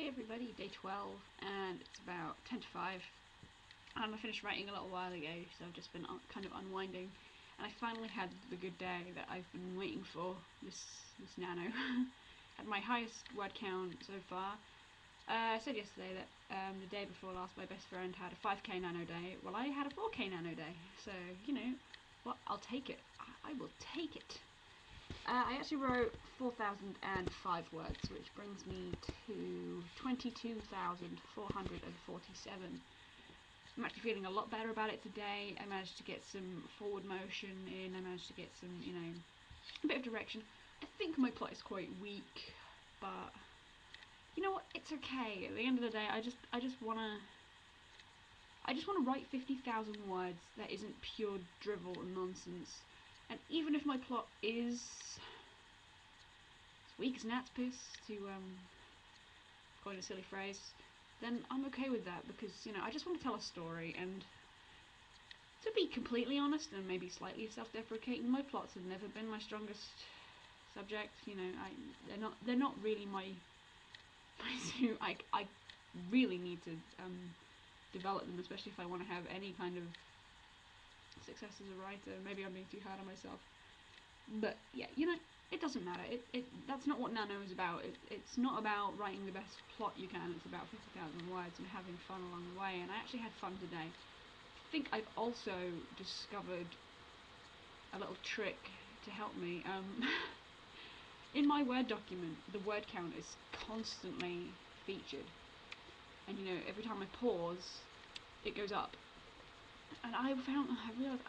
Hey everybody, day 12, and it's about 10 to 5. I finished writing a little while ago, so I've just been kind of unwinding. And I finally had the good day that I've been waiting for, this nano. Had my highest word count so far. I said yesterday that the day before last my best friend had a 5k nano day. Well, I had a 4k nano day, so, you know, well, I'll take it. I will take it. I actually wrote 4,005 words, which brings me to 22,447. I'm actually feeling a lot better about it today. I managed to get some forward motion in, I managed to get some, a bit of direction. I think my plot is quite weak, but you know what, it's okay. At the end of the day, I just wanna write 50,000 words that isn't pure drivel and nonsense. And even if my plot is as weak as gnat's piss, to coin a silly phrase, then I'm okay with that, because, I just want to tell a story. And to be completely honest, and maybe slightly self-deprecating, my plots have never been my strongest subject. They're not really my suit. I really need to develop them, especially if I want to have any kind of success as a writer. Maybe I'm being too hard on myself, but yeah, it doesn't matter. That's not what Nano is about. It's not about writing the best plot you can. It's about 50,000 words and having fun along the way, and I actually had fun today. I think I've also discovered a little trick to help me. In my Word document, the word count is constantly featured, and every time I pause, it goes up. And I realised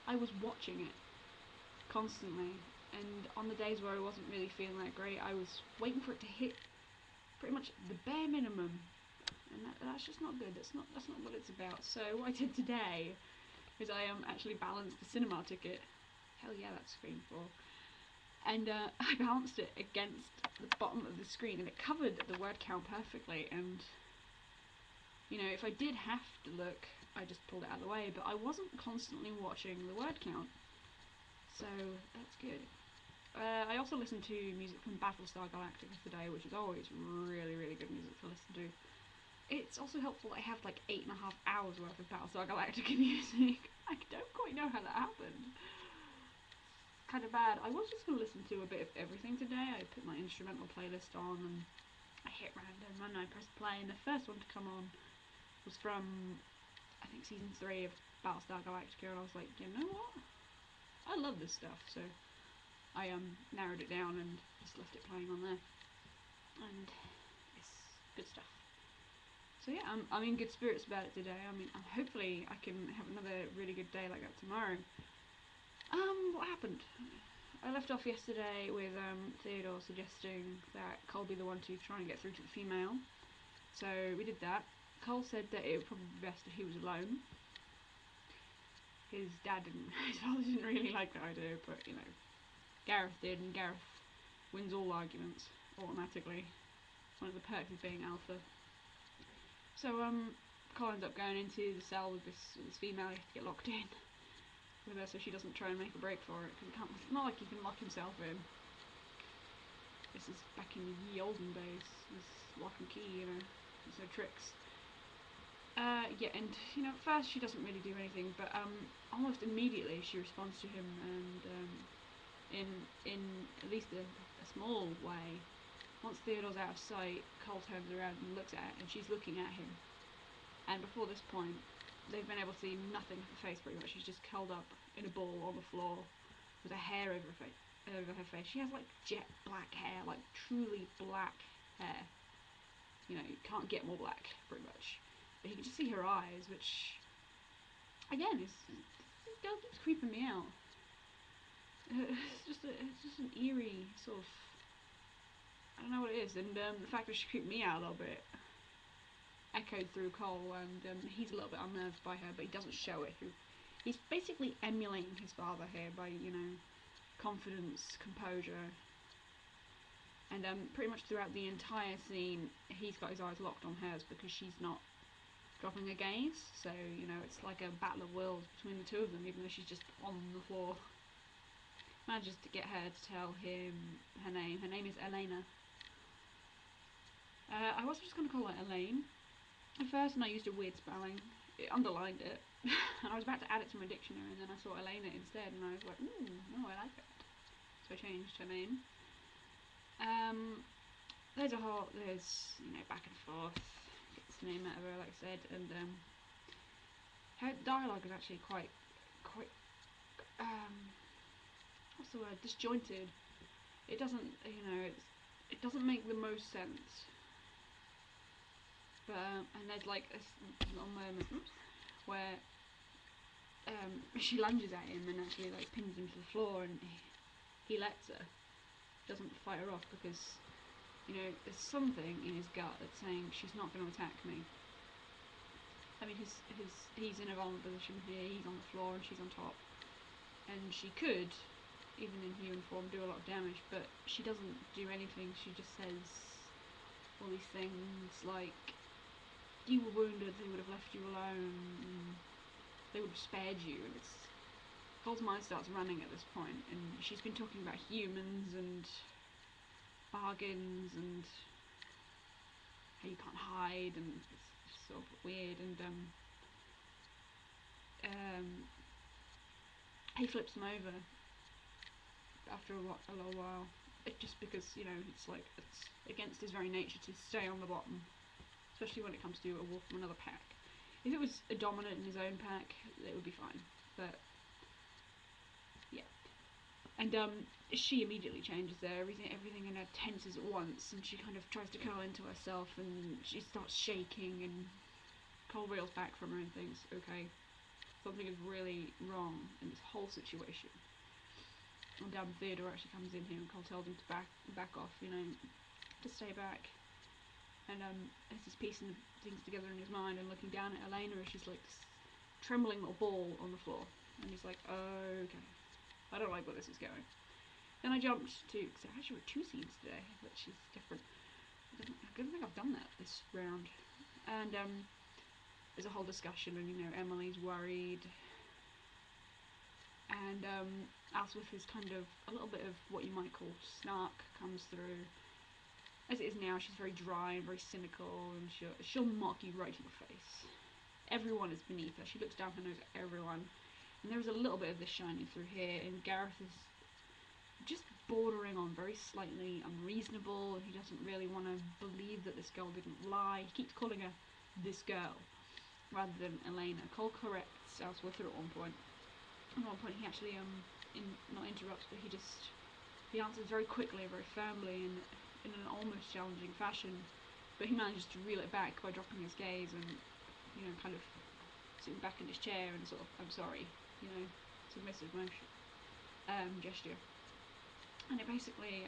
I was watching it constantly, and on the days where I wasn't really feeling that great, I was waiting for it to hit pretty much the bare minimum, and that's just not good. That's not what it's about. So what I did today is I actually balanced the cinema ticket. Hell yeah, that's screen 4. And I balanced it against the bottom of the screen, and it covered the word count perfectly. And if I did have to look, I just pulled it out of the way, but I wasn't constantly watching the word count, so that's good. I also listened to music from Battlestar Galactica today, which is always really, really good music to listen to. It's also helpful I have like 8.5 hours worth of Battlestar Galactica music. I don't quite know how that happened. It's kind of bad. I was just going to listen to a bit of everything today. I put my instrumental playlist on and I hit random and I pressed play, and the first one to come on was from, I think, season 3 of Battlestar Galactica, and I was like, you know what? I love this stuff, so I narrowed it down and just left it playing on there, and it's good stuff. So yeah, I'm in good spirits about it today. Hopefully I can have another really good day like that tomorrow. What happened? I left off yesterday with Theodore suggesting that Cole be the one to try and get through to the female, so we did that. Cole said that it would probably be best if he was alone. His father didn't really like that idea, but Gareth did, and Gareth wins all arguments automatically. It's one of the perks of being alpha. So Cole ends up going into the cell with this female. He has to get locked in with her so she doesn't try and make a break for it, because it's not like he can lock himself in. This is back in the ye olden days. This lock and key, there's no tricks. Yeah, and at first she doesn't really do anything, but almost immediately she responds to him, and in at least a small way. Once Theodore's out of sight, Cole turns around and looks at her, and she's looking at him. And before this point, they've been able to see nothing of her face pretty much. She's just curled up in a ball on the floor with her hair over her face. She has like jet black hair, like truly black hair. You can't get more black, pretty much. But you can just see her eyes, which, again, this girl keeps creeping me out. It's just an eerie sort of, I don't know what it is, and the fact that she creeped me out a little bit echoed through Cole, and he's a little bit unnerved by her, but he doesn't show it. He's basically emulating his father here by, confidence, composure, and pretty much throughout the entire scene, he's got his eyes locked on hers because she's not dropping a gaze, so it's like a battle of wills between the two of them, even though she's just on the floor. Manages to get her to tell him her name. Her name is Elaina. I was just going to call it Elaine at first, and I used a weird spelling. It underlined it, and I was about to add it to my dictionary, and then I saw Elaina instead, and I was like, ooh, no, I like it. So I changed her name. There's back and forth, gets the name out of her, like I said, and her dialogue is actually quite, what's the word, disjointed. It doesn't, it doesn't make the most sense. But, and there's like a little moment where she lunges at him and actually like pins him to the floor, and he lets her, doesn't fight her off because, there's something in his gut that's saying she's not going to attack me. I mean, he's in a vulnerable position here, he's on the floor and she's on top. And she could, even in human form, do a lot of damage, but she doesn't do anything. She just says all these things like, you were wounded, they would have left you alone, they would have spared you. And Cole's mind starts running at this point, and she's been talking about humans and bargains and how you can't hide, and it's sort of weird, and he flips them over after a little while, just because, it's like, it's against his very nature to stay on the bottom, especially when it comes to a wolf from another pack. If it was a dominant in his own pack, it would be fine, but yeah. And she immediately changes there. Everything in her tenses at once, and she kind of tries to curl into herself, and she starts shaking, and Cole reels back from her and thinks, okay, something is really wrong in this whole situation. And Theodore actually comes in here, and Cole tells him to back off, to stay back. And as he's piecing things together in his mind and looking down at Elaina, she's like this trembling little ball on the floor, and he's like, okay, I don't like where this is going. Then I jumped to, because I actually wrote 2 scenes today, which is different. I don't think I've done that this round. And there's a whole discussion, and Emily's worried, and Alswytha's kind of a little bit of what you might call snark comes through. As it is now, she's very dry and very cynical, and she'll mock you right to your face. Everyone is beneath her. She looks down her nose at everyone. And there is a little bit of this shining through here, and Gareth is just bordering on very slightly unreasonable. He doesn't really want to believe that this girl didn't lie. He keeps calling her this girl rather than Elaina. Cole corrects Alswytha at one point. At one point he actually not interrupts, but he answers very quickly and very firmly and in an almost challenging fashion, but he manages to reel it back by dropping his gaze and kind of sitting back in his chair and sort of, I'm sorry, submissive motion, gesture. And it basically,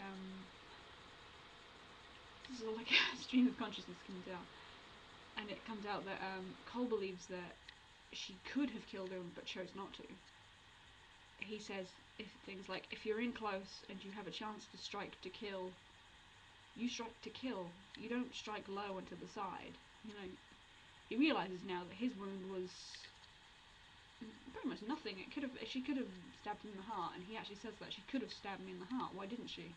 this is all like a stream of consciousness comes out, and it comes out that Cole believes that she could have killed him but chose not to. He says things like, if you're in close and you have a chance to strike to kill, you strike to kill. You don't strike low and to the side. He realises now that his wound was pretty much nothing. She could have stabbed him in the heart, and he actually says that she could have stabbed me in the heart. Why didn't she?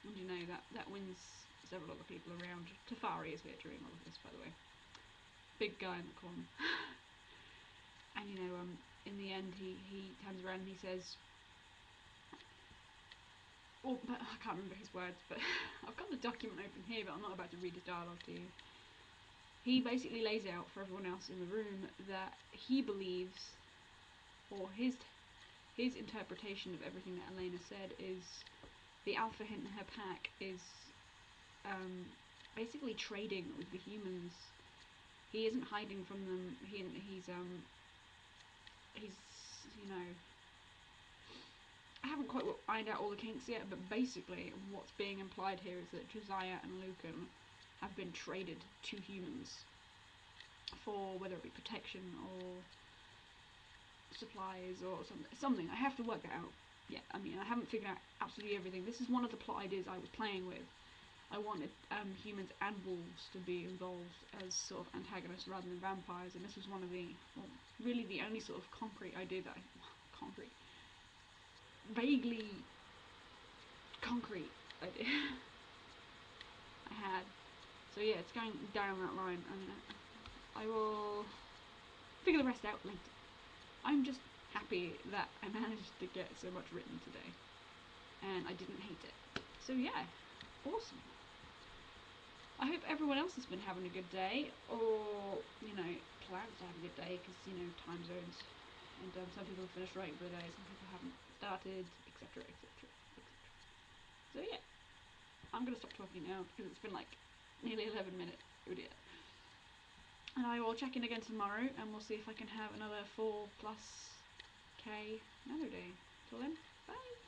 And that wins several other people around. Tafari is here during all of this, by the way. Big guy in the corner. And in the end, he turns around and he says, but I can't remember his words, but I've got the document open here, but I'm not about to read his dialogue to you. He basically lays out for everyone else in the room that he believes, or his interpretation of everything that Elaina said is the alpha in her pack is basically trading with the humans. He isn't hiding from them. He's I haven't quite ironed out all the kinks yet, but basically what's being implied here is that Josiah and Lucan have been traded to humans for whether it be protection or supplies or something. I have to work that out. Yeah, I haven't figured out absolutely everything. This is one of the plot ideas I was playing with. I wanted humans and wolves to be involved as sort of antagonists rather than vampires, and this was one of really the only sort of vaguely concrete idea I had. So yeah, it's going down that line, and I will figure the rest out later. I'm just happy that I managed to get so much written today, and I didn't hate it. So yeah, awesome. I hope everyone else has been having a good day, or, you know, plans to have a good day, because, you know, time zones, and some people have finished writing for the day, some people haven't started, etc, etc, etc. So yeah, I'm going to stop talking now, because it's been like nearly 11 minutes. Oh dear. And I will check in again tomorrow, and we'll see if I can have another 4+ K Nano day. Till then, bye!